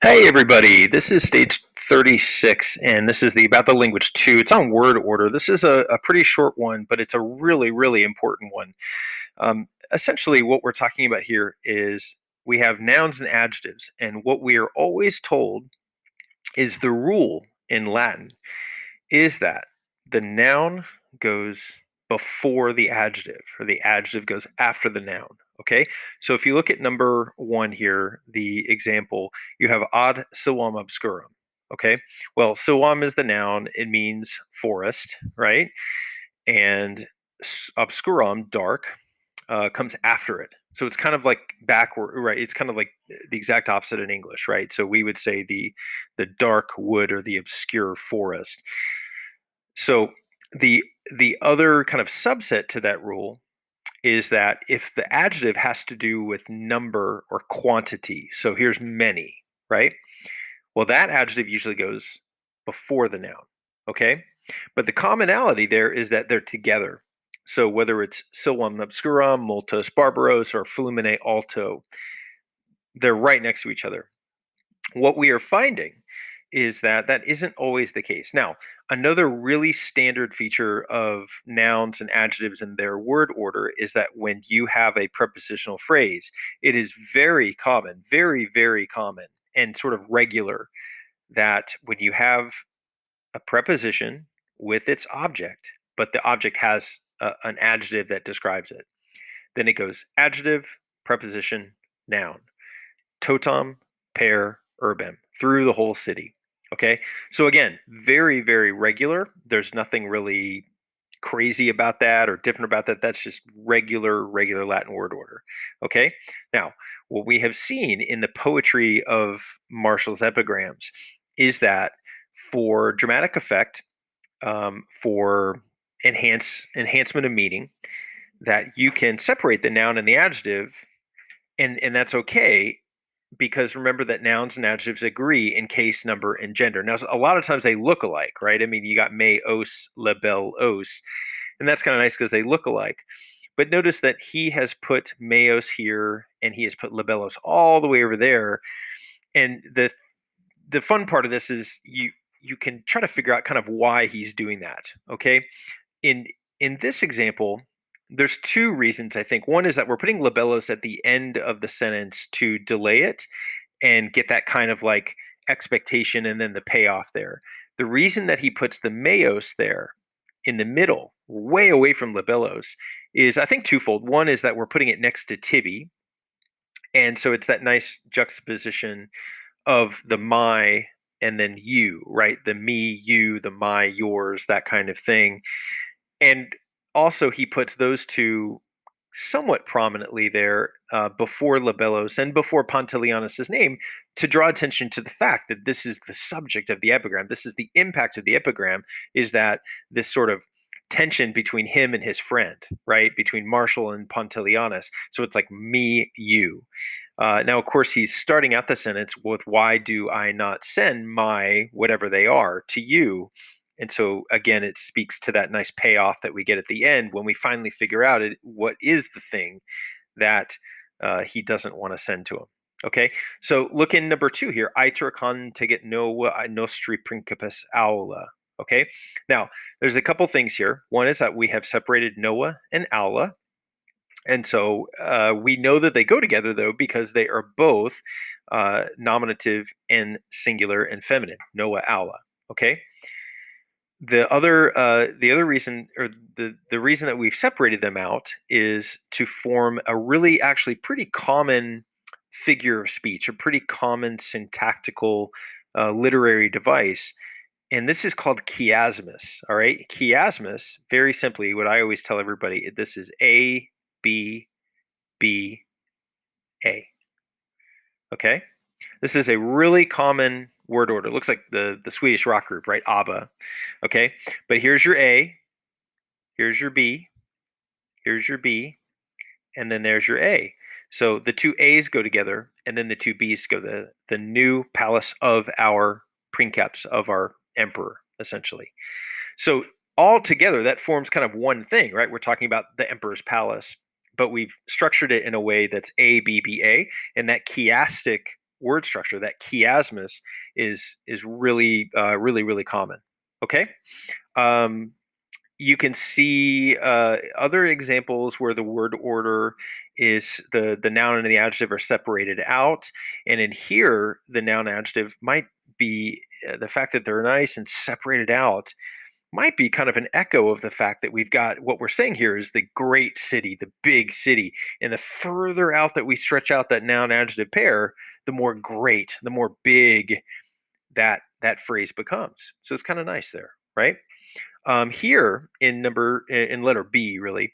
Hey everybody, this is stage 36 and this is the About the Language 2. It's on word order. This is a pretty short one, but it's a really, really important one. Essentially, what we're talking about here is we have nouns and adjectives, and what we are always told is the rule in Latin is that the noun goes before the adjective, or the adjective goes after the noun. Okay, so if you look at number one here, the example, you have ad silvam obscurum. Okay, well, silvam is the noun, it means forest, right? And obscurum, dark, comes after it. So it's kind of like backward, right? It's kind of like the exact opposite in English, right? So we would say the dark wood or the obscure forest. So the the other kind of subset to that rule is that if the adjective has to do with number or quantity, so here's many, right? Well, that adjective usually goes before the noun, okay? But the commonality there is that they're together. So whether it's silvam obscurum, multus barbaros, or fulmine alto, they're right next to each other. What we are finding is that that isn't always the case. Now, another really standard feature of nouns and adjectives in their word order is that when you have a prepositional phrase, it is very common, very, very common, and sort of regular that when you have a preposition with its object, but the object has an adjective that describes it, then it goes adjective, preposition, noun, totum, pair, urbem, through the whole city. Okay, so again, very, very regular. There's nothing really crazy about that or different about that. That's just regular Latin word order. Okay, now what we have seen in the poetry of Marshall's epigrams is that for dramatic effect, for enhancement of meaning, that you can separate the noun and the adjective, and that's okay because remember that nouns and adjectives agree in case, number, and gender. Now, a lot of times they look alike, right? I mean, you got me, os, label, os, and that's kind of nice because they look alike. But notice that he has put meos here and he has put labelos all the way over there. And the fun part of this is you can try to figure out kind of why he's doing that. Okay, in in this example, there's two reasons I think. One is that we're putting labelos at the end of the sentence to delay it and get that kind of like expectation and then the payoff there. The reason that he puts the mayos there in the middle, way away from labelos, is I think twofold. One is that we're putting it next to tibi, and so it's that nice juxtaposition of the my and then you, right? The me, you, the my, yours, that kind of thing. And also, he puts those two somewhat prominently there before Libellos and before Pontilianus's name to draw attention to the fact that this is the subject of the epigram. This is the impact of the epigram, is that this sort of tension between him and his friend, right? Between Marshall and Pontilianus. So it's like me, you. Now, of course, he's starting out the sentence with, why do I not send my whatever they are to you? And so, again, it speaks to that nice payoff that we get at the end when we finally figure out what is the thing that he doesn't want to send to him. Okay, so look in number two here. Iter conteget nova nostri principes aula. Okay, now there's a couple things here. One is that we have separated Noah and aula. And so we know that they go together, though, because they are both nominative and singular and feminine. Noah, aula. Okay. The other reason, or the reason that we've separated them out, is to form a really actually pretty common figure of speech, a pretty common syntactical literary device, and this is called chiasmus. All right, chiasmus. Very simply, what I always tell everybody: this is A, B, B, A. Okay, this is a really common word order. It looks like the Swedish rock group, right? ABBA. Okay, but here's your A, here's your B, here's your B, and then there's your A. So the two A's go together, and then the two B's go the new palace of our princeps, of our emperor, essentially. So all together, that forms kind of one thing, right? We're talking about the emperor's palace, but we've structured it in a way that's A, B, B, A, and that chiastic word structure, that chiasmus, is really really common. Okay. Um, you can see other examples where the word order is the noun and the adjective are separated out, and in here the noun adjective might be the fact that they're nice and separated out might be kind of an echo of the fact that we've got what we're saying here is the great city, the big city. And the further out that we stretch out that noun adjective pair, the more great, the more big that phrase becomes. So it's kind of nice there, right? Here in letter B, really,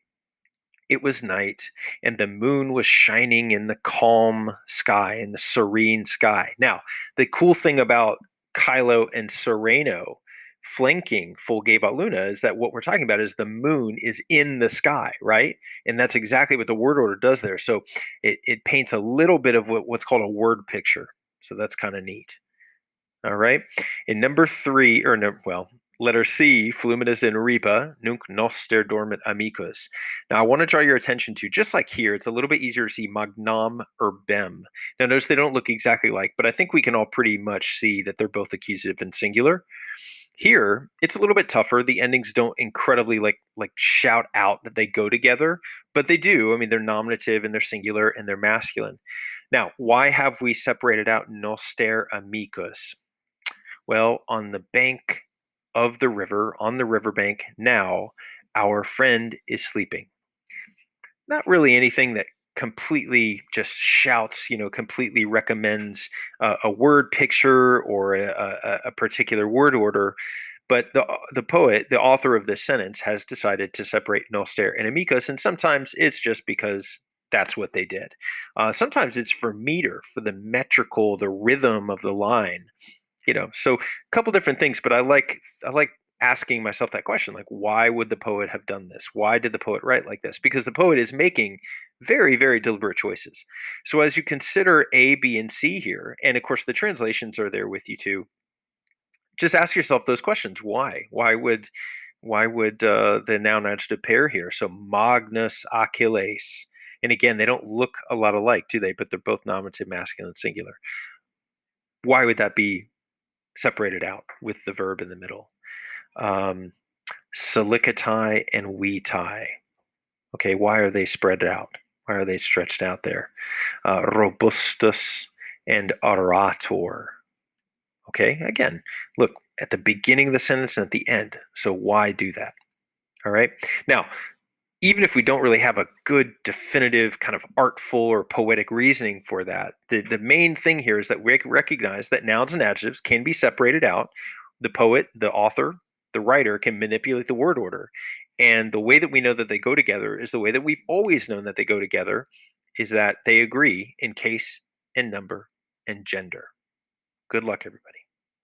it was night, and the moon was shining in the calm sky, in the serene sky. Now, the cool thing about Kylo and Sereno flanking Fulgeva Luna is that what we're talking about is the moon is in the sky, right? And that's exactly what the word order does there. So it paints a little bit of what's called a word picture. So that's kind of neat. All right. In number three, or no, well, letter C, fluminis in ripa, nunc noster dormit amicus. Now, I want to draw your attention to, just like here, it's a little bit easier to see magnam urbem. Now, notice they don't look exactly like, but I think we can all pretty much see that they're both accusative and singular. Here, it's a little bit tougher. The endings don't incredibly like shout out that they go together, but they do. I mean, they're nominative and they're singular and they're masculine. Now, why have we separated out noster amicus? Well, on the bank of the river, on the riverbank now, our friend is sleeping. Not really anything that completely just shouts, completely recommends a word picture or a particular word order. But the poet, the author of this sentence, has decided to separate noster and amicus, and sometimes it's just because that's what they did. Sometimes it's for meter, for the metrical, the rhythm of the line. So a couple different things, but I like asking myself that question, like, why would the poet have done this? Why did the poet write like this? Because the poet is making very very deliberate choices. So as you consider A, B, and C here, and of course the translations are there with you too, just ask yourself those questions. Why would the noun adjective pair here? So magnus achilles, and again, they don't look a lot alike, do they? But they're both nominative, masculine, and singular. Why would that be separated out with the verb in the middle? Um, Silicatai and wetai. Okay, why are they spread out? Why are they stretched out there? Robustus and orator. Okay, again, look at the beginning of the sentence and at the end. So why do that? All right. Now, even if we don't really have a good definitive kind of artful or poetic reasoning for that, the main thing here is that we recognize that nouns and adjectives can be separated out. The poet, the author, the writer can manipulate the word order. And the way that we know that they go together is the way that we've always known that they go together, is that they agree in case and number and gender. Good luck, everybody.